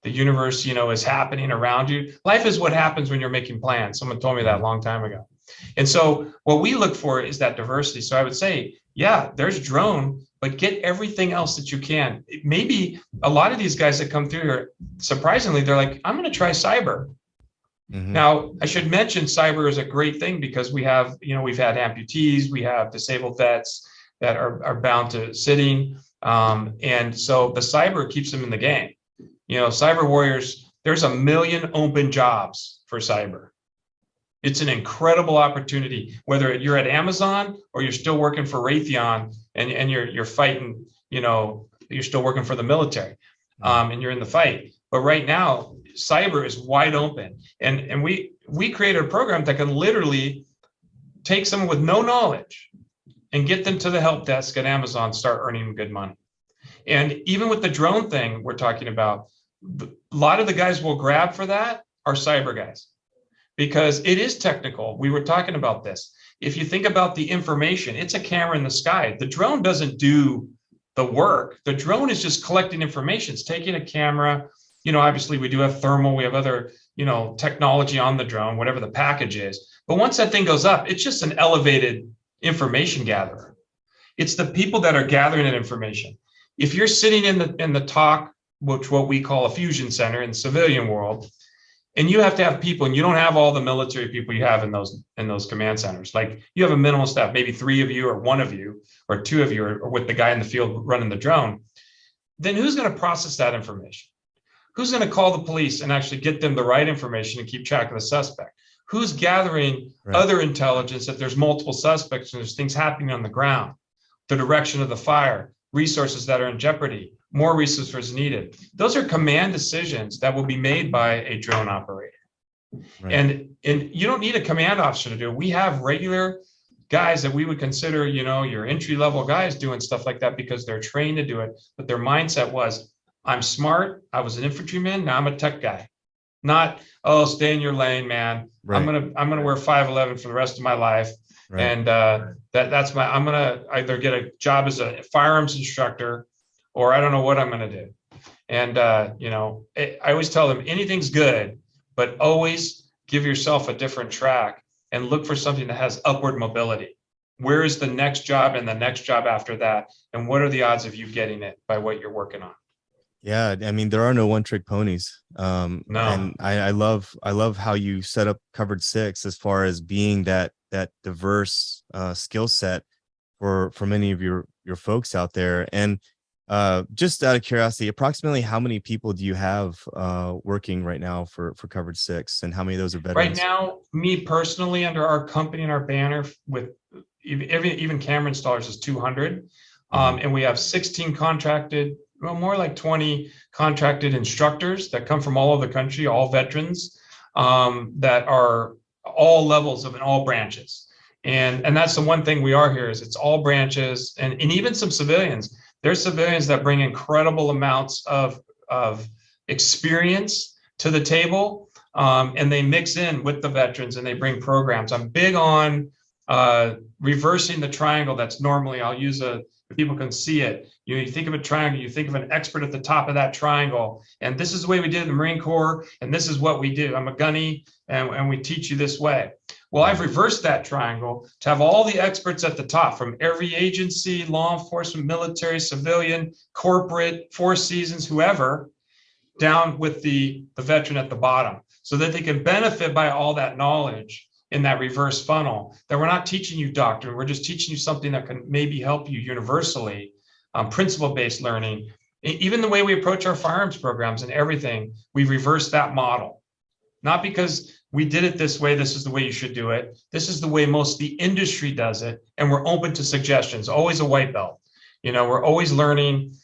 The universe, is happening around you. Life is what happens when you're making plans. Someone told me that a long time ago. And so what we look for is that diversity. So I would say, yeah, there's drone, but get everything else that you can. Maybe a lot of these guys that come through here, surprisingly, they're like, I'm going to try cyber. Mm-hmm. Now, I should mention cyber is a great thing because we have, we've had amputees, we have disabled vets that are bound to sitting. And so the cyber keeps them in the game. Cyber warriors, there's 1 million open jobs for cyber. It's an incredible opportunity, whether you're at Amazon or you're still working for Raytheon and you're fighting, you're still working for the military. and you're in the fight. But right now, cyber is wide open, and we created a program that can literally take someone with no knowledge and get them to the help desk at Amazon, start earning good money. And even with the drone thing we're talking about, a lot of the guys we'll grab for that are cyber guys, because it is technical. We were talking about this. If you think about the information, it's a camera in the sky. The drone doesn't do the work. The drone is just collecting information. It's taking a camera. Obviously we do have thermal. We have other, technology on the drone, whatever the package is. But once that thing goes up, it's just an elevated information gatherer. It's the people that are gathering that information. If you're sitting in the talk, what we call a fusion center in the civilian world, and you have to have people, and you don't have all the military people you have in those command centers. Like, you have a minimal staff, maybe 3 of you or 1 of you or 2 of you, or with the guy in the field running the drone. Then who's going to process that information? Who's going to call the police and actually get them the right information and keep track of the suspect? Who's gathering other intelligence that there's multiple suspects and there's things happening on the ground, the direction of the fire, resources that are in jeopardy, more resources needed? Those are command decisions that will be made by a drone operator. Right. And you don't need a command officer to do it. We have regular guys that we would consider, your entry-level guys doing stuff like that because they're trained to do it. But their mindset was, I'm smart. I was an infantryman. Now I'm a tech guy. Not, oh, stay in your lane, man. Right. I'm gonna wear 5'11" for the rest of my life. Right. And I'm gonna either get a job as a firearms instructor, or I don't know what I'm gonna do. And I always tell them, anything's good, but always give yourself a different track and look for something that has upward mobility. Where is the next job and the next job after that? And what are the odds of you getting it by what you're working on? Yeah, I mean, there are no one-trick ponies. No. And I love how you set up Covered 6 as far as being that diverse skill set for many of your folks out there. And just out of curiosity, approximately how many people do you have working right now for Covered 6, and how many of those are veterans? Right now, me personally, under our company and our banner, with even camera installers, is 200, and we have 16 contracted. Well, more like 20 contracted instructors that come from all over the country, all veterans, that are all levels of in all branches. And that's the one thing we are here, is it's all branches, and even some civilians. There's civilians that bring incredible amounts of experience to the table, and they mix in with the veterans and they bring programs. I'm big on reversing the triangle. That's normally, I'll use people can see it. You think of a triangle, you think of an expert at the top of that triangle. And this is the way we did it in the Marine Corps. And this is what we do. I'm a gunny, and we teach you this way. Well, I've reversed that triangle to have all the experts at the top from every agency, law enforcement, military, civilian, corporate, Four Seasons, whoever, down with the veteran at the bottom, so that they can benefit by all that knowledge in that reverse funnel. That we're not teaching you doctrine, we're just teaching you something that can maybe help you universally, principle-based learning. Even the way we approach our firearms programs and everything, we've reversed that model. Not because we did it this way, this is the way you should do it. This is the way most of the industry does it, and we're open to suggestions, always a white belt. We're always learning,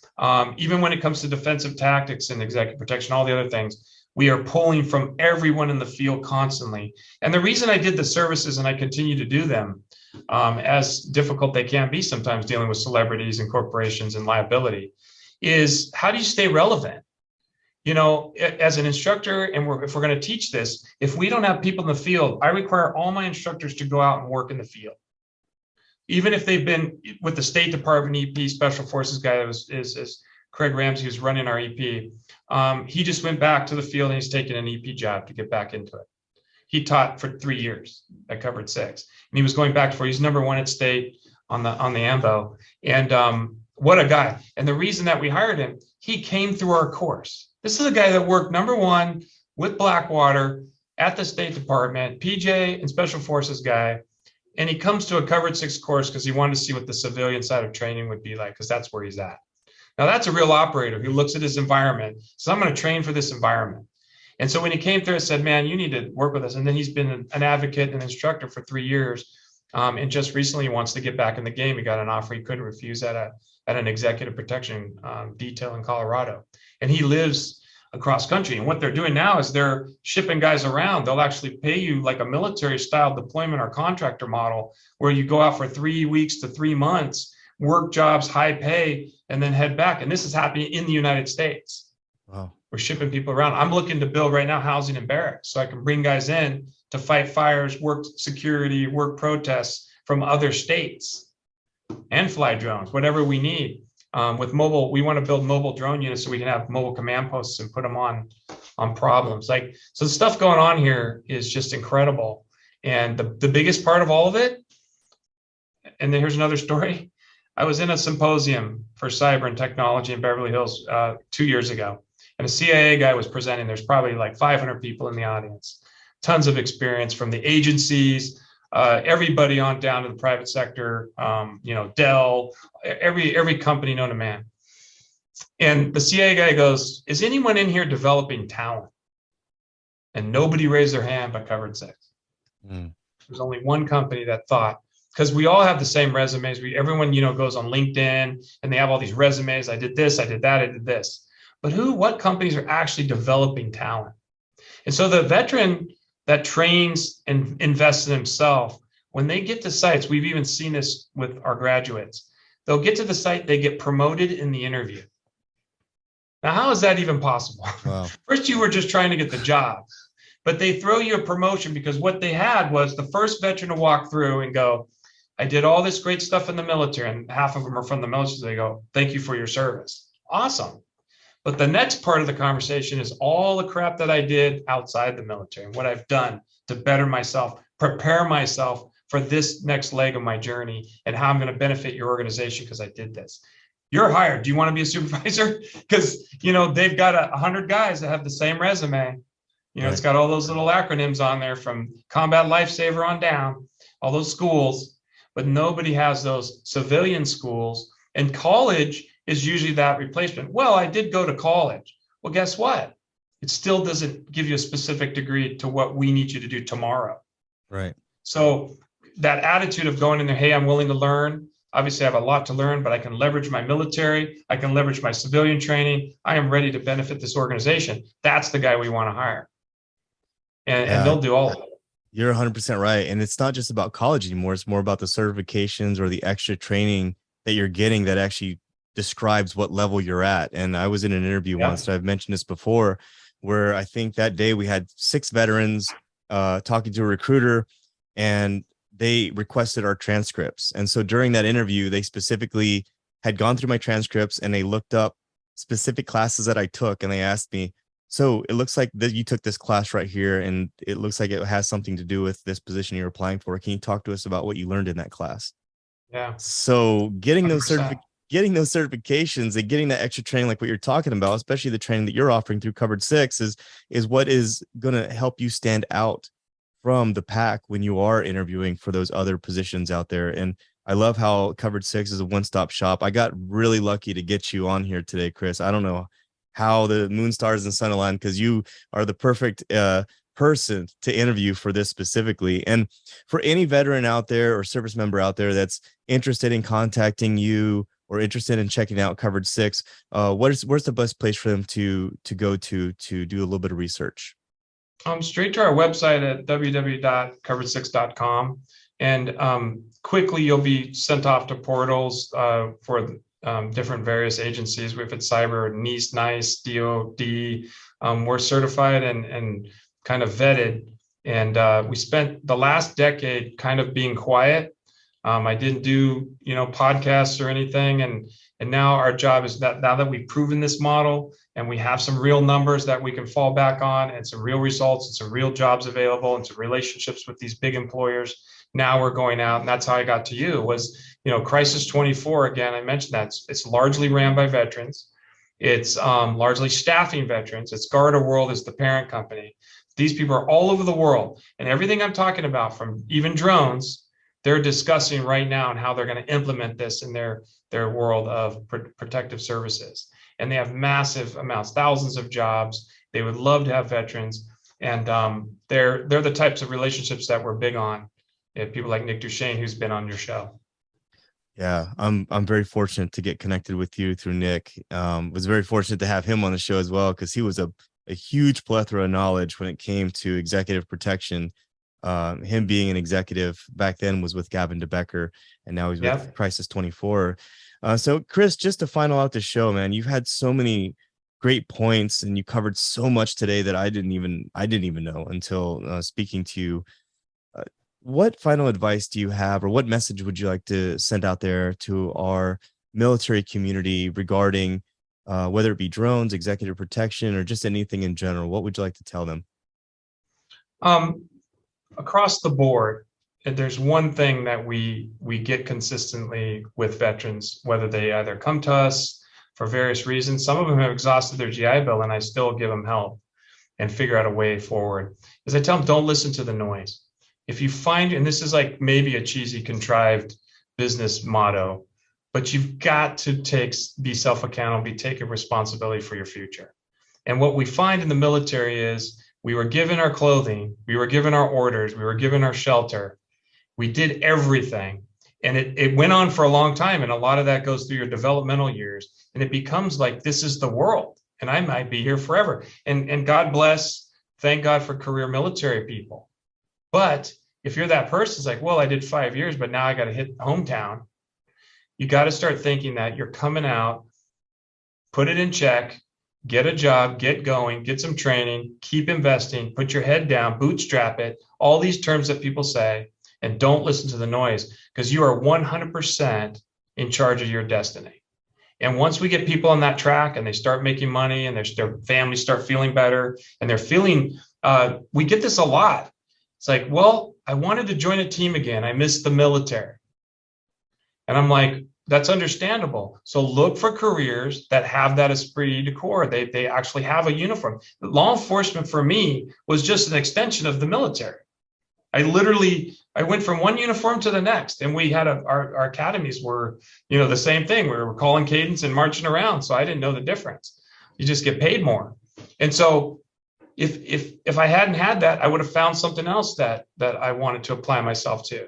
even when it comes to defensive tactics and executive protection, all the other things. We are pulling from everyone in the field constantly. And the reason I did the services, and I continue to do them, as difficult they can be sometimes dealing with celebrities and corporations and liability, is how do you stay relevant? As an instructor, and if we're going to teach this, if we don't have people in the field, I require all my instructors to go out and work in the field. Even if they've been with the State Department EP, Special Forces guy that is Craig Ramsey, who's running our EP. He just went back to the field, and he's taking an EP job to get back into it. He taught for 3 years at Covered 6, and he was going back he's #1 at state on the AMBO. And what a guy. And the reason that we hired him, he came through our course. This is a guy that worked #1 with Blackwater at the State Department, PJ and Special Forces guy. And he comes to a Covered 6 course because he wanted to see what the civilian side of training would be like, because that's where he's at. Now, that's a real operator who looks at his environment. So I'm going to train for this environment. And so when he came through, I said, man, you need to work with us. And then he's been an advocate and an instructor for 3 years. And just recently he wants to get back in the game. He got an offer he couldn't refuse at an executive protection detail in Colorado. and he lives across country. And what they're doing now is they're shipping guys around. They'll actually pay you like a military style deployment or contractor model, where you go out for 3 weeks to 3 months, work jobs, high pay, and then head back. And this is happening in the United States. Wow. We're shipping people around. I'm looking to build right now housing and barracks, so I can bring guys in to fight fires, work security, work protests from other states, and fly drones, whatever we need. With mobile, we want to build mobile drone units so we can have mobile command posts and put them on problems. Like, so the stuff going on here is just incredible. And the biggest part of all of it, and then here's another story. I was in a symposium for cyber and technology in Beverly Hills 2 years ago, and a CIA guy was presenting. There's probably like 500 people in the audience, tons of experience from the agencies, everybody on down to the private sector, Dell, every company known to man. And the CIA guy goes, "Is anyone in here developing talent?" And nobody raised their hand but Covered 6. There's only one company that thought, because we all have the same resumes. Everyone, goes on LinkedIn and they have all these resumes. I did this, I did that, I did this. But what companies are actually developing talent? And so the veteran that trains and invests in himself, when they get to sites, we've even seen this with our graduates, they'll get to the site, they get promoted in the interview. Now, how is that even possible? Wow. First, you were just trying to get the job, but they throw you a promotion because what they had was the first veteran to walk through and go, "I did all this great stuff in the military," and half of them are from the military. They go, "Thank you for your service." Awesome. But the next part of the conversation is all the crap that I did outside the military and what I've done to better myself, prepare myself for this next leg of my journey, and how I'm going to benefit your organization because I did this. You're hired. Do you want to be a supervisor? Because, they've got 100 guys that have the same resume. It's got all those little acronyms on there from combat lifesaver on down, all those schools, but nobody has those civilian schools. And college is usually that replacement. Well, I did go to college. Well, guess what? It still doesn't give you a specific degree to what we need you to do tomorrow. Right. So that attitude of going in there, "Hey, I'm willing to learn. Obviously, I have a lot to learn, but I can leverage my military. I can leverage my civilian training. I am ready to benefit this organization." That's the guy we want to hire. And they'll do all of it. You're 100% right. And it's not just about college anymore. It's more about the certifications or the extra training that you're getting that actually describes what level you're at. And I was in an interview once, I've mentioned this before, where I think that day we had 6 veterans talking to a recruiter, and they requested our transcripts. And so during that interview, they specifically had gone through my transcripts and they looked up specific classes that I took, and they asked me, "So it looks like that you took this class right here, and it looks like it has something to do with this position you're applying for. Can you talk to us about what you learned in that class?" Yeah. So getting those 100%. certifications and getting that extra training, like what you're talking about, especially the training that you're offering through Covered 6, is what is going to help you stand out from the pack when you are interviewing for those other positions out there. And I love how Covered 6 is a one-stop shop. I got really lucky to get you on here today, Chris. I don't know how the moon, stars, and sun aligned, because you are the perfect person to interview for this specifically. And for any veteran out there or service member out there that's interested in contacting you or interested in checking out Covered 6, where's the best place for them to go to do a little bit of research? Straight to our website at www.covered6.com, and quickly you'll be sent off to portals for different various agencies. We've had cyber, NIST, NICE, DOD. We're certified and kind of vetted, and we spent the last decade kind of being quiet. I didn't do podcasts or anything, and now our job is that now that we've proven this model and we have some real numbers that we can fall back on, and some real results and some real jobs available and some relationships with these big employers, now we're going out. And that's how I got to you was, Crisis 24. Again, I mentioned that it's largely ran by veterans. It's largely staffing veterans. It's Guard World is the parent company. These people are all over the world, and everything I'm talking about, from even drones, they're discussing right now and how they're going to implement this in their world of protective services. And they have massive amounts, thousands of jobs. They would love to have veterans, and they're the types of relationships that we're big on. People like Nick Duchesne, who's been on your show. Yeah, I'm very fortunate to get connected with you through Nick. Was very fortunate to have him on the show as well because he was a huge plethora of knowledge when it came to executive protection. Him being an executive back then was with Gavin DeBecker, and now he's with Yep. Crisis 24. So Chris, just to final out the show, man, you've had so many great points, and you covered so much today that I didn't even know until speaking to you. uh, what final advice do you have, or what message would you like to send out there to our military community regarding whether it be drones, executive protection, or just anything in general? What would you like to tell them? Um, Across the board, there's one thing that we get consistently with veterans, whether they either come to us for various reasons. Some of them have exhausted their GI Bill, and I still give them help and figure out a way forward. Is I tell them, don't listen to the noise. If you find, and this is like maybe a cheesy, contrived business motto, but you've got to be self-accountable, be taking responsibility for your future. And what we find in the military is we were given our clothing, we were given our orders, we were given our shelter. We did everything. And it went on for a long time. And a lot of that goes through your developmental years. And it becomes like, this is the world. And I might be here forever. And God bless, thank God for career military people. But if you're that person, it's like, well, I did 5 years, but now I got to hit hometown. You got to start thinking that you're coming out, put it in check, get a job, get going, get some training, keep investing, put your head down, bootstrap it, all these terms that people say, and don't listen to the noise because you are 100% in charge of your destiny. And once we get people on that track and they start making money and their families start feeling better and they're feeling, we get this a lot. It's like, well, I wanted to join a team again. I missed the military. And I'm like, that's understandable. So look for careers that have that esprit de corps. They actually have a uniform. Law enforcement for me was just an extension of the military. I went from one uniform to the next, and we had our academies were, the same thing. We were calling cadence and marching around. So I didn't know the difference. You just get paid more. And so if I hadn't had that, I would have found something else that I wanted to apply myself to.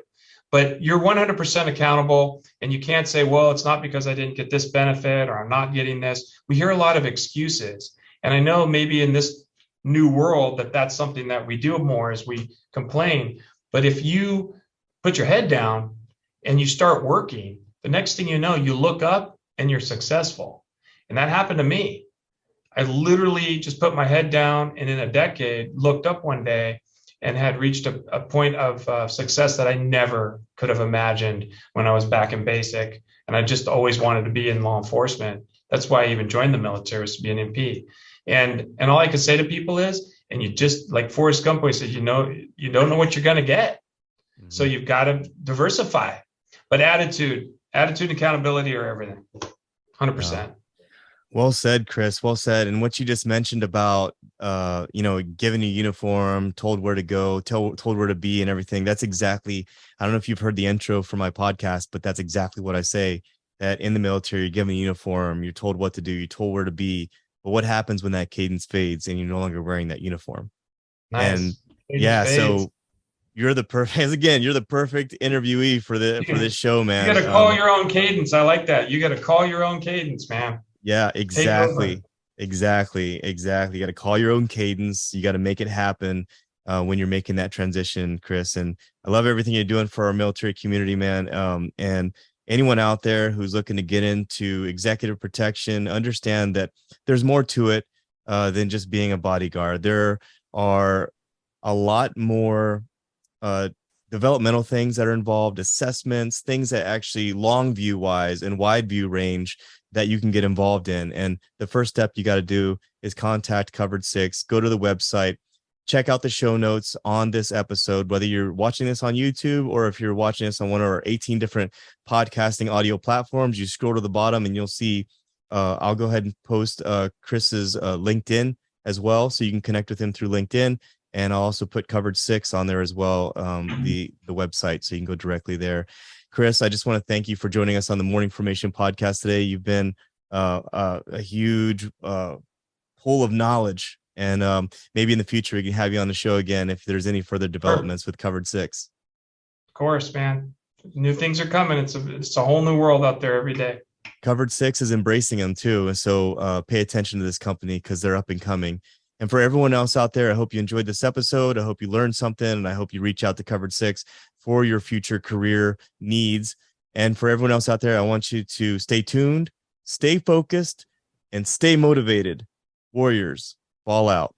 But you're 100% accountable, and you can't say, well, it's not because I didn't get this benefit or I'm not getting this. We hear a lot of excuses. And I know maybe in this new world that's something that we do more as we complain. But if you put your head down and you start working, the next thing you know, you look up and you're successful. And that happened to me. I literally just put my head down and in a decade looked up one day and had reached a point of success that I never could have imagined when I was back in basic. And I just always wanted to be in law enforcement. That's why I even joined the military, was to be an MP. And all I could say to people is, and you just, like Forrest Gump always said, you don't know what you're going to get. Mm-hmm. So you've got to diversify. But attitude, accountability are everything. 100%. Yeah. Well said, Chris. Well said. And what you just mentioned about, given a uniform, told where to go, told where to be and everything. That's exactly, I don't know if you've heard the intro for my podcast, but that's exactly what I say, that in the military, you're given a uniform, you're told what to do, you're told where to be. But what happens when that cadence fades and you're no longer wearing that uniform? Nice. And cadence fades. So you're the perfect interviewee for this show, man. You got to call your own cadence. I like that. You got to call your own cadence, man. Yeah, exactly. You got to call your own cadence. You got to make it happen when you're making that transition, Chris. And I love everything you're doing for our military community, man. And anyone out there who's looking to get into executive protection, understand that there's more to it than just being a bodyguard. There are a lot more developmental things that are involved, assessments, things that actually long view wise and wide view range that you can get involved in. And the first step you got to do is contact Covered 6, go to the website, check out the show notes on this episode, whether you're watching this on YouTube or if you're watching this on one of our 18 different podcasting audio platforms. You scroll to the bottom and you'll see, I'll go ahead and post Chris's LinkedIn as well, so you can connect with him through LinkedIn. And I'll also put Covered 6 on there as well, the website, so you can go directly there. Chris, I just want to thank you for joining us on the Morning Formation podcast today. You've been a huge pool of knowledge, and maybe in the future we can have you on the show again if there's any further developments with Covered 6. Of course, man. New things are coming. It's a whole new world out there every day. Covered Six is embracing them too. And so pay attention to this company because they're up and coming. And for everyone else out there, I hope you enjoyed this episode. I hope you learned something, and I hope you reach out to Covered Six for your future career needs. And for everyone else out there, I want you to stay tuned, stay focused, and stay motivated. Warriors, ball out.